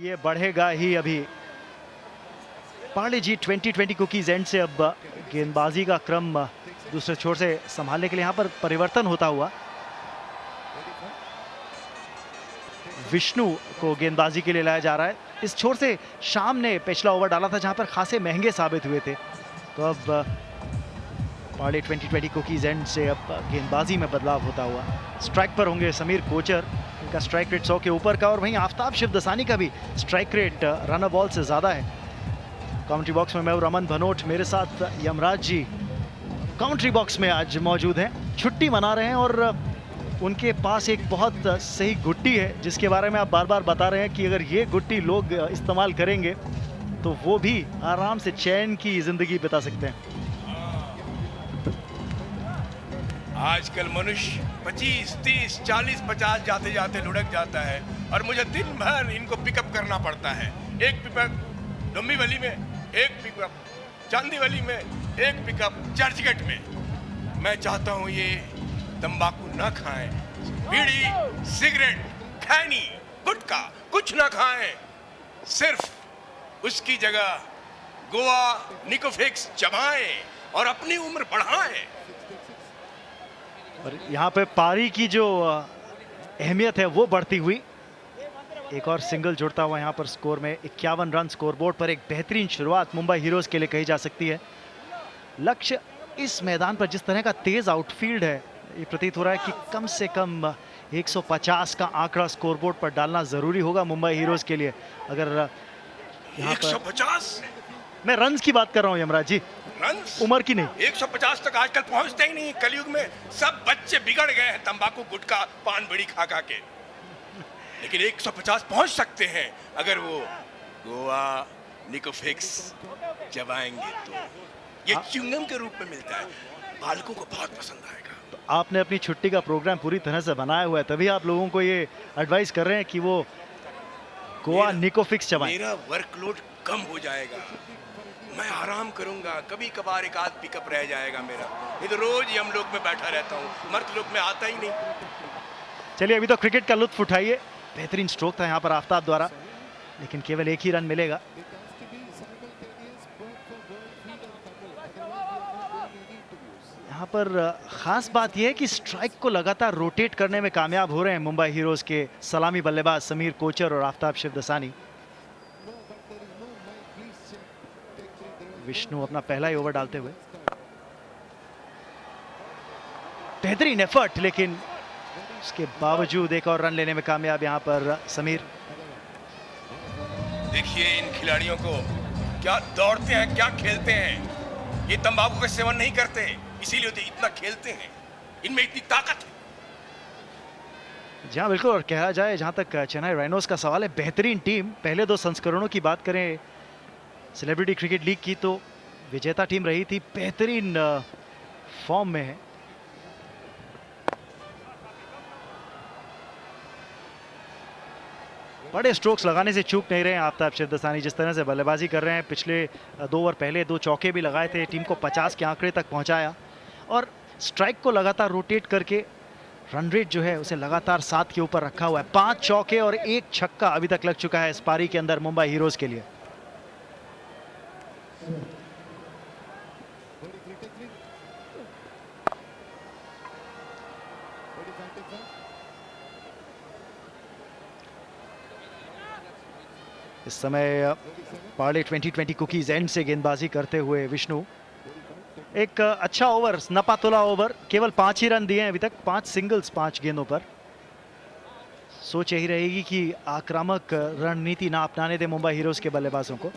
ये बढ़ेगा ही अभी। पार्ले जी 2020 कुकीज एंड से अब गेंदबाजी का क्रम दूसरे छोर से संभालने के लिए यहाँ पर परिवर्तन होता हुआ। विष्णु को गेंदबाजी के लिए लाया जा रहा है। इस छोर से शाम ने पिछला ओवर डाला था जहां पर खासे महंगे साबित हुए थे। तो अब पार्ले 2020 कुकीज एंड से अब गेंदबाजी में बदलाव होता हुआ। स्ट्राइक पर होंगे समीर कोचर, इनका स्ट्राइक रेट 100 के ऊपर का, और वहीं आफ्ताब शिवदसानी का भी स्ट्राइक रेट रनर बॉल से ज़्यादा है। काउंट्री बॉक्स में मैं रमन भनोट, मेरे साथ यमराज जी काउंट्री बॉक्स में आज मौजूद हैं। छुट्टी मना रहे हैं और उनके पास एक बहुत सही गुट्टी है जिसके बारे में आप बार बार बता रहे हैं कि अगर ये गुट्टी लोग इस्तेमाल करेंगे तो वो भी आराम से चैन की जिंदगी बिता सकते हैं। आजकल मनुष्य 25, 30, 40, 50 जाते जाते लुढ़क जाता है और मुझे दिन भर इनको पिकअप करना पड़ता है। एक पिकअप डोंबिवली में, एक पिकअप चांदीवली में, एक पिकअप चर्चगेट में। मैं चाहता हूँ ये तंबाकू न खाएं, बीड़ी, सिगरेट, खैनी, गुटखा कुछ न खाएं, सिर्फ उसकी जगह गोवा निकोफिक्स चबाएं और अपनी उम्र बढ़ाएं। और यहाँ पे पारी की जो अहमियत है वो बढ़ती हुई। एक और सिंगल जुड़ता हुआ यहाँ पर स्कोर में 51 रन स्कोरबोर्ड पर। एक बेहतरीन शुरुआत मुंबई हीरोज के लिए कही जा सकती है। लक्ष्य इस मैदान पर जिस तरह का तेज आउटफील्ड है, ये प्रतीत हो रहा है कि कम से कम 150 का आंकड़ा स्कोरबोर्ड पर डालना जरूरी होगा मुंबई हीरोज के लिए। अगर 150? मैं रन्स की बात कर रहा हूँ यमराज जी, रन्स? उम्र की नहीं। 150 तक आजकल पहुंचते ही नहीं। कलयुग में सब बच्चे बिगड़ गए हैं तंबाकू, गुटखा, पान बीड़ी खा खा के। लेकिन 150 पहुंच सकते हैं अगर वो गोवा निकोफिक्स चबाएंगे तो। ये च्युइंगम के रूप में मिलता है, बालकों को बहुत पसंद आएगा। तो आपने अपनी छुट्टी का प्रोग्राम पूरी तरह से बनाया हुआ है, तभी आप लोगों को ये एडवाइस कर रहे हैं कि वो गोवा निकोफिक्स चबाएं। मेरा वर्कलोड कम हो जाएगा, मैं आराम करूंगा, कभी कभार एक आध पिकअप रह जाएगा मेरा। ये तो रोज ही हम लोग में बैठा रहता हूँ, मर्द लोग में आता ही नहीं। चलिए अभी तो क्रिकेट का लुत्फ उठाइए। बेहतरीन स्ट्रोक था यहाँ पर आफ्ताब द्वारा, लेकिन केवल एक ही रन मिलेगा। यहाँ पर खास बात यह है कि स्ट्राइक को लगातार रोटेट करने में कामयाब हो रहे हैं मुंबई हीरोज के सलामी बल्लेबाज समीर कोचर और आफ्ताब शिवदसानी। विष्णु अपना पहला ही ओवर डालते हुए। बेहतरीन एफर्ट, लेकिन उसके बावजूद एक और रन लेने में कामयाब यहाँ पर समीर। देखिए इन खिलाड़ियों को, क्या दौड़ते हैं, क्या खेलते हैं। ये तंबाकू का सेवन नहीं करते, इसीलिए तो इतना खेलते हैं, इनमें इतनी ताकत है। जी हाँ बिल्कुल। और कहा जाए जहाँ तक चेन्नई राइनोज का सवाल है, बेहतरीन टीम। पहले दो संस्करणों की बात करें सेलिब्रिटी क्रिकेट लीग की तो विजेता टीम रही थी, बेहतरीन फॉर्म में है। बड़े स्ट्रोक्स लगाने से चूक नहीं रहे हैं आफ्ताब शिवदसानी। जिस तरह से बल्लेबाजी कर रहे हैं, पिछले 2 ओवर पहले 2 चौके भी लगाए थे, टीम को 50 के आंकड़े तक पहुंचाया और स्ट्राइक को लगातार रोटेट करके रन रेट जो है उसे लगातार 7 के ऊपर रखा हुआ है। 5 चौके और 1 छक्का अभी तक लग चुका है इस पारी के अंदर मुंबई हीरोज के लिए। इस समय पार्ले 2020 कुकीज एंड से गेंदबाजी करते हुए विष्णु। एक अच्छा ओवर, नपातुला ओवर, केवल 5 ही रन दिए हैं अभी तक, 5 सिंगल्स 5 गेंदों पर। सोच यही रहेगी कि आक्रामक रणनीति ना अपनाने दे मुंबई हीरोज के बल्लेबाजों को।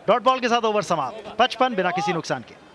डॉट बॉल के साथ ओवर समाप्त, 55 बिना किसी नुकसान के।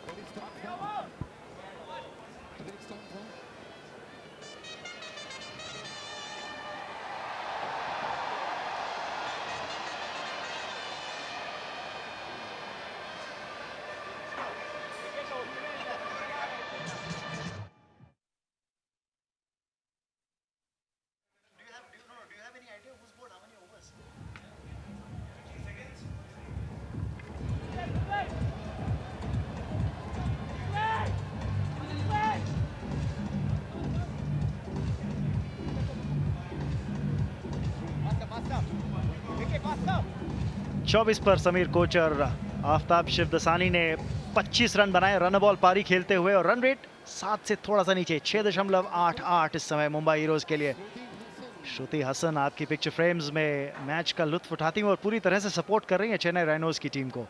24 पर समीर कोचर। आफ्ताब शिवदसानी ने 25 रन बनाए रन बॉल पारी खेलते हुए, और रन रेट 7 से थोड़ा सा नीचे 6.88 इस समय मुंबई हीरोज के लिए। श्रुति हसन आपकी पिक्चर फ्रेम्स में मैच का लुत्फ उठाती हैं और पूरी तरह से सपोर्ट कर रही हैं चेन्नई राइनोज की टीम को।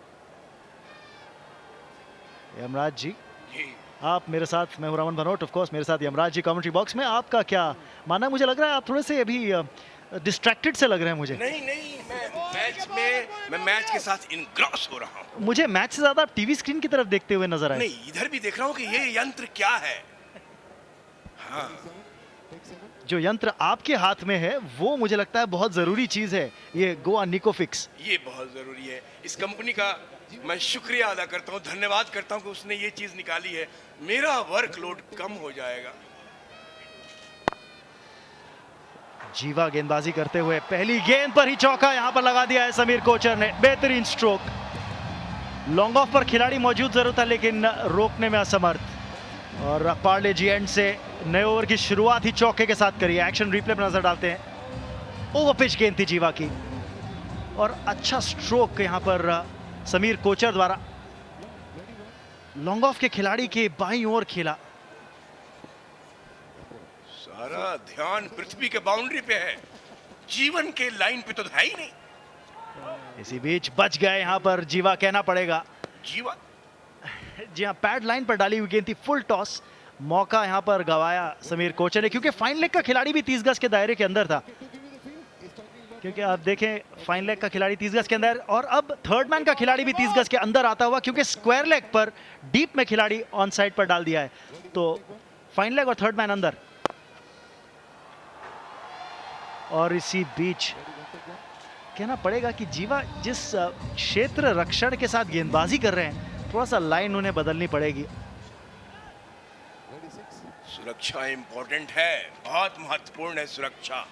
यमराज जी आप मेरे साथ, मैं हूं रमन भनोट, ऑफ कोर्स मेरे साथ यमराज जी कमेंट्री बॉक्स में। आपका क्या मानना है? मुझे लग रहा है आप थोड़े से अभी डिस्ट्रैक्टेड से लग रहे हैं मुझे। नहीं नहीं, मैं मैच के साथ इनग्रॉस हो रहा हूँ। मुझे मैच से ज्यादा आप टीवी स्क्रीन की तरफ देखते हुए नजर आए। नहीं, इधर भी देख रहा हूँ कि ये यंत्र क्या है। हाँ, जो यंत्र आपके हाथ में है वो मुझे लगता है बहुत जरूरी चीज है, ये गोवा निकोफिक्स। ये बहुत जरूरी है। इस कंपनी का मैं शुक्रिया अदा करता हूँ, धन्यवाद करता हूँ कि उसने ये चीज निकाली है। मेरा वर्कलोड कम हो जाएगा। जीवा गेंदबाजी करते हुए पहली गेंद पर ही चौका यहां पर लगा दिया है समीर कोचर ने। बेहतरीन स्ट्रोक। लॉन्ग ऑफ पर खिलाड़ी मौजूद जरूर था लेकिन रोकने में असमर्थ। और पार्ले जी एंड से नए ओवर की शुरुआत ही चौके के साथ करी है। एक्शन रिप्ले पर नजर डालते हैं। ओवर पिच गेंद थी जीवा की और अच्छा स्ट्रोक यहां पर समीर कोचर द्वारा। लॉन्ग ऑफ के खिलाड़ी के बाईं ओर खेला। सारा ध्यान पृथ्वी के बाउंड्री पे है, जीवन के लाइन पे तो है ही नहीं। इसी बीच बच गए यहां पर जीवा, कहना पड़ेगा। जीवा जी हाँ, पैड लाइन पर डाली हुई गेंद थी, फुल टॉस। मौका यहां पर गवाया समीर कोचर ने क्योंकि फाइन लेग का खिलाड़ी भी 30 गज के दायरे के अंदर था। क्योंकि आप देखें फाइन लेग का खिलाड़ी 30 गज के अंदर, और अब थर्ड मैन का खिलाड़ी भी 30 गज के अंदर आता हुआ, क्योंकि स्क्वायर लेग पर डीप में खिलाड़ी ऑन साइड पर डाल दिया है, तो फाइन लेग और थर्ड मैन अंदर। और इसी बीच कहना पड़ेगा कि जीवा जिस क्षेत्र रक्षण के साथ गेंदबाजी कर रहे हैं, थोड़ा सा लाइन उन्हें बदलनी पड़ेगी। सुरक्षा इंपॉर्टेंट है, बहुत महत्वपूर्ण है सुरक्षा।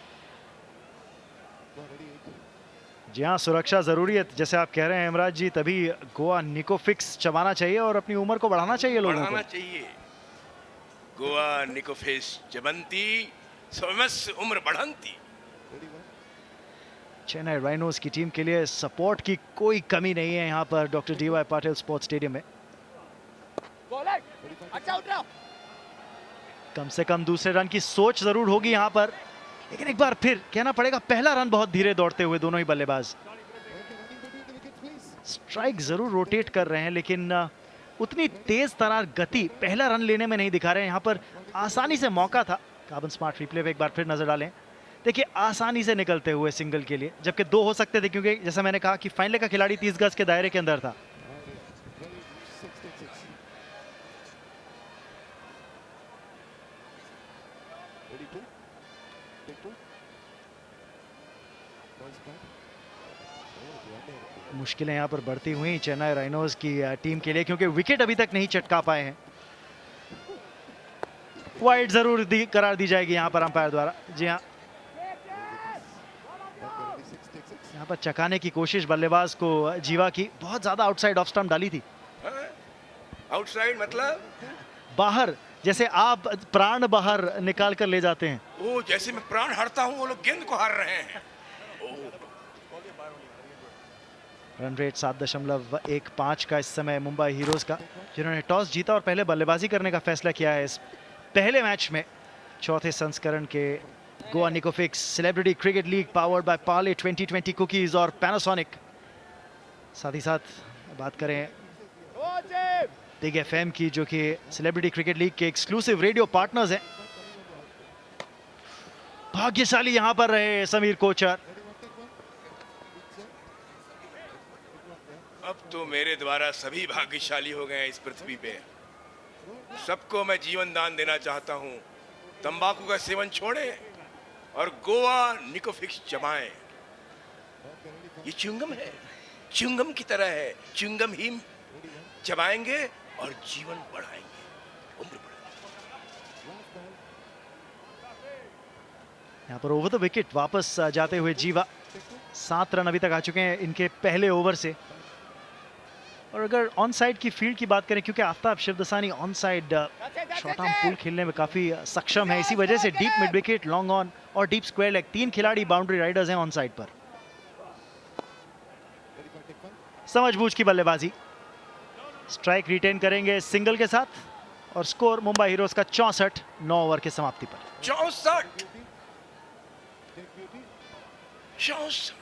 जी हाँ, सुरक्षा जरूरी है, जैसे आप कह रहे हैं हेमराज जी, तभी गोवा निकोफिक्स चबाना चाहिए और अपनी उम्र को बढ़ाना चाहिए लोगों को। बढ़ाना चाहिए। गोवा निकोफिक्स जबंती स्वमस उम्र बढ़ंती। चेन्नई राइनोज की टीम के लिए सपोर्ट की कोई कमी नहीं है यहाँ पर doctor D Y Patil sports stadium में। कम से कम दूसरे रन की सोच जरूर होगी यहाँ पर, लेकिन एक बार फिर कहना पड़ेगा पहला रन बहुत धीरे दौड़ते हुए दोनों ही बल्लेबाज। स्ट्राइक जरूर रोटेट कर रहे हैं लेकिन उतनी तेज तरार गति पहला रन लेने में नहीं दिखा रहे हैं। यहाँ पर आसानी से मौका था। कार्बन स्मार्ट रिप्ले पे एक बार फिर नजर डालें, देखिए आसानी से निकलते हुए सिंगल के लिए, जबकि दो हो सकते थे क्योंकि जैसा मैंने कहा कि फाइनल का खिलाड़ी 30 गज के दायरे के अंदर था। मुश्किलें यहां पर बढ़ती हुई चेन्नई राइनोज की टीम के लिए, क्योंकि विकेट अभी तक नहीं चटका पाए हैं। वाइड जरूर करार दी जाएगी यहां पर अंपायर द्वारा। जी हाँ, यहाँ पर चकाने की कोशिश बल्लेबाज को जीवा की, बहुत ज्यादा आउटसाइड ऑफ स्टंप डाली थी। आउटसाइड मतलब बाहर, जैसे आप प्राण बाहर निकाल कर ले जाते हैं। ओ, जैसे मैं प्राण हारता हूँ वो लोग गेंद को हार रहे हैं। रन रेट 7.15 का इस समय मुंबई हीरोज का, जिन्होंने टॉस जीता और पहले बल्लेबाजी करने का फैसला किया है इस पहले मैच में, चौथे संस्करण के गोवा निकोफिक्स celebrity cricket league powered by Parle 2020 cookies और पैनासोनिक। साथ ही साथ बात करें बिग एफएम की, जो कि सेलिब्रिटी क्रिकेट लीग के एक्सक्लूसिव रेडियो पार्टनर्स हैं। भाग्यशाली यहां पर रहे समीर कोचर। अब तो मेरे द्वारा सभी भाग्यशाली हो गए हैं इस पृथ्वी पे। सबको मैं जीवन दान देना चाहता हूं। तंबाकू का सेवन छोड़ें और गोवा निकोफिक्स चबाएं। ये च्युइंगम है, च्युइंगम की तरह है। च्युइंगम ही चबाएंगे और जीवन बढ़ाएंगे, उम्र बढ़ाएंगे। यहाँ पर ओवर द विकेट वापस जाते हुए जीवा, 7 रन अभी तक आ चुके हैं इनके पहले ओवर से। और अगर ऑन साइड की फील्ड की बात करें, क्योंकि Aftab Shivdasani on side short arm pull खेलने में काफी सक्षम है, इसी वजह से deep mid wicket, long on और डीप स्क्वायर लेग, 3 खिलाड़ी बाउंड्री राइडर्स हैं ऑन साइड पर। समझबूझ की बल्लेबाजी। स्ट्राइक रिटेन करेंगे सिंगल के साथ और स्कोर मुंबई हीरोज का 64 9 ओवर की समाप्ति पर। 64 64।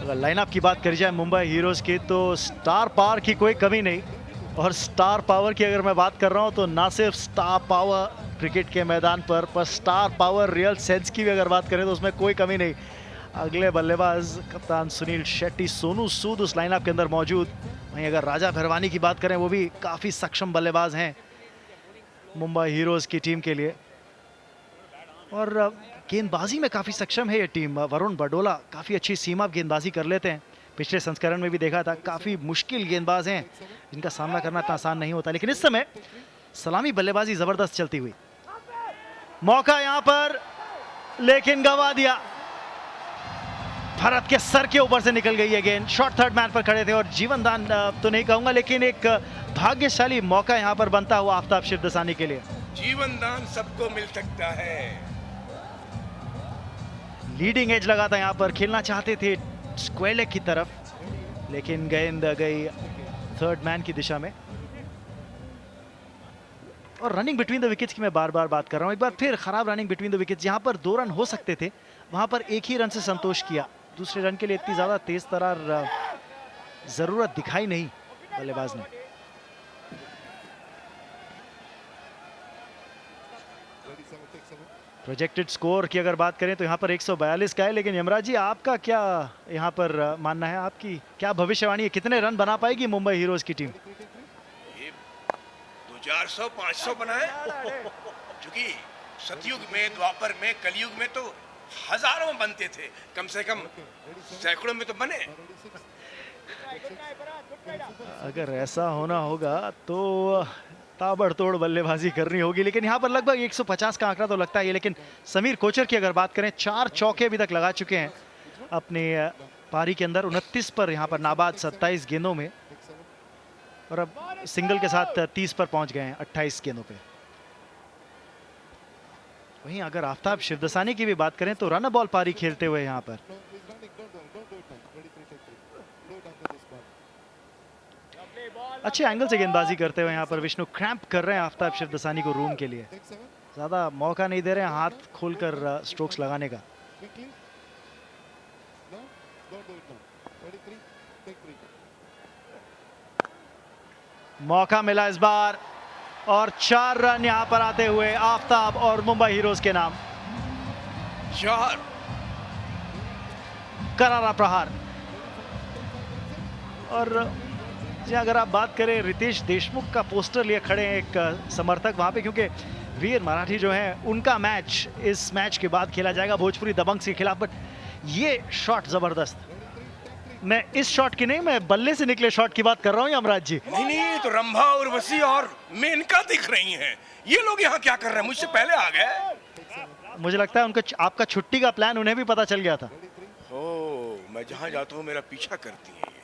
अगर लाइनअप की बात करी जाए मुंबई हीरोज की तो स्टार पावर की कोई कमी नहीं। और स्टार पावर की अगर मैं बात कर रहा हूं तो ना सिर्फ स्टार पावर क्रिकेट के मैदान पर स्टार पावर रियल सेंस की भी अगर बात करें तो उसमें कोई कमी नहीं। अगले बल्लेबाज कप्तान सुनील शेट्टी, सोनू सूद उस लाइनअप के अंदर मौजूद। वहीं अगर राजा भरवानी की बात करें वो भी काफ़ी सक्षम बल्लेबाज हैं मुंबई हीरोज की टीम के लिए। और गेंदबाजी में काफ़ी सक्षम है ये टीम। वरुण बडोला काफ़ी अच्छी सीमा गेंदबाजी कर लेते हैं। पिछले संस्करण में भी देखा था, काफ़ी मुश्किल गेंदबाज हैं जिनका सामना करना इतना आसान नहीं होता। लेकिन इस समय सलामी बल्लेबाजी ज़बरदस्त चलती हुई। मौका यहाँ पर लेकिन गंवा दिया। भारत के सर के ऊपर से निकल गई है गेंद। शॉर्ट थर्ड मैन पर खड़े थे और जीवन दान तो नहीं कहूंगा लेकिन एक भाग्यशाली मौका यहाँ पर बनता हुआ आफ्ताब शिवदसानी के लिए। जीवन दान सबको मिल सकता है। लीडिंग एज लगा था यहाँ पर, खेलना चाहते थे स्क्वायर लेग की तरफ लेकिन गेंद गई थर्ड मैन की दिशा में। और रनिंग बिटवीन द विकेट्स की मैं बार बार बात कर रहा हूँ। एक बार फिर खराब रनिंग बिटवीन द विकेट्स। जहाँ पर 2 रन हो सकते थे वहाँ पर एक ही रन से संतोष किया। दूसरे रन के लिए इतनी ज़्यादा तेज तरार ज़रूरत दिखाई नहीं बल्लेबाज ने। प्रोजेक्टेड स्कोर की अगर बात करें तो यहाँ पर 142 का है। लेकिन यमराज जी आपका क्या यहाँ पर मानना है, आपकी क्या भविष्यवाणी है, कितने रन बना पाएगी मुंबई हीरोज की टीम? ये 400 500 बनाए क्योंकि सतयुग में, द्वापर में, कलयुग में तो हजारों में बनते थे, कम से कम सैकड़ों में तो बने। अगर ऐसा होना होगा तो ताबड़तोड़ बल्लेबाजी करनी होगी। लेकिन यहाँ पर लगभग 150 का आंकड़ा तो लगता है। लेकिन समीर कोचर की अगर बात करें 4 चौके अभी तक लगा चुके हैं अपने पारी के अंदर। 29 पर यहाँ पर नाबाद 27 गेंदों में और अब सिंगल के साथ 30 पर पहुंच गए हैं 28 गेंदों पे। वहीं अगर आफ्ताब शिवदसानी की भी बात करें तो रन बॉल पारी खेलते हुए यहाँ पर अच्छे एंगल से गेंदबाजी करते हुए यहाँ पर विष्णु क्रैम्प कर रहे हैं आफ्ताब शिवदसानी को रूम के लिए। ज्यादा मौका नहीं दे रहे हैं हाथ खोलकर स्ट्रोक्स लगाने का। मौका मिला इस बार और 4 रन यहाँ पर आते हुए आफ्ताब और मुंबई हीरोज के नाम। 4 करारा प्रहार। और अगर आप बात करें रितेश देशमुख का पोस्टर लिए खड़े हैं एक समर्थक वहां पे, क्योंकि वीर मराठी जो हैं उनका मैच इस मैच के बाद खेला जाएगा भोजपुरी दबंग्स के खिलाफ। बट ये शॉट जबरदस्त, मैं इस शॉट की नहीं, मैं बल्ले से निकले शॉट की बात कर रहा हूँ यमराज जी। नहीं तो रंभा उर्वशी और मेनका दिख रही हैं। ये लोग यहाँ क्या कर रहे हैं, मुझसे पहले आ गए। मुझे लगता है उनका आपका छुट्टी का प्लान उन्हें भी पता चल गया था। ओ, मैं जहां जाता हूँ मेरा पीछा करती है।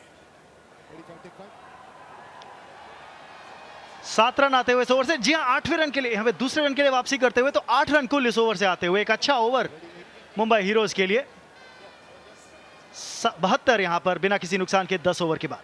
7 रन आते हुए इस ओवर से। जी हाँ, 8वें रन के लिए हमें दूसरे रन के लिए वापसी करते हुए तो 8 रन कुल इस ओवर से आते हुए। एक अच्छा ओवर मुंबई हीरोज के लिए। 72 यहां पर बिना किसी नुकसान के 10 ओवर के बाद।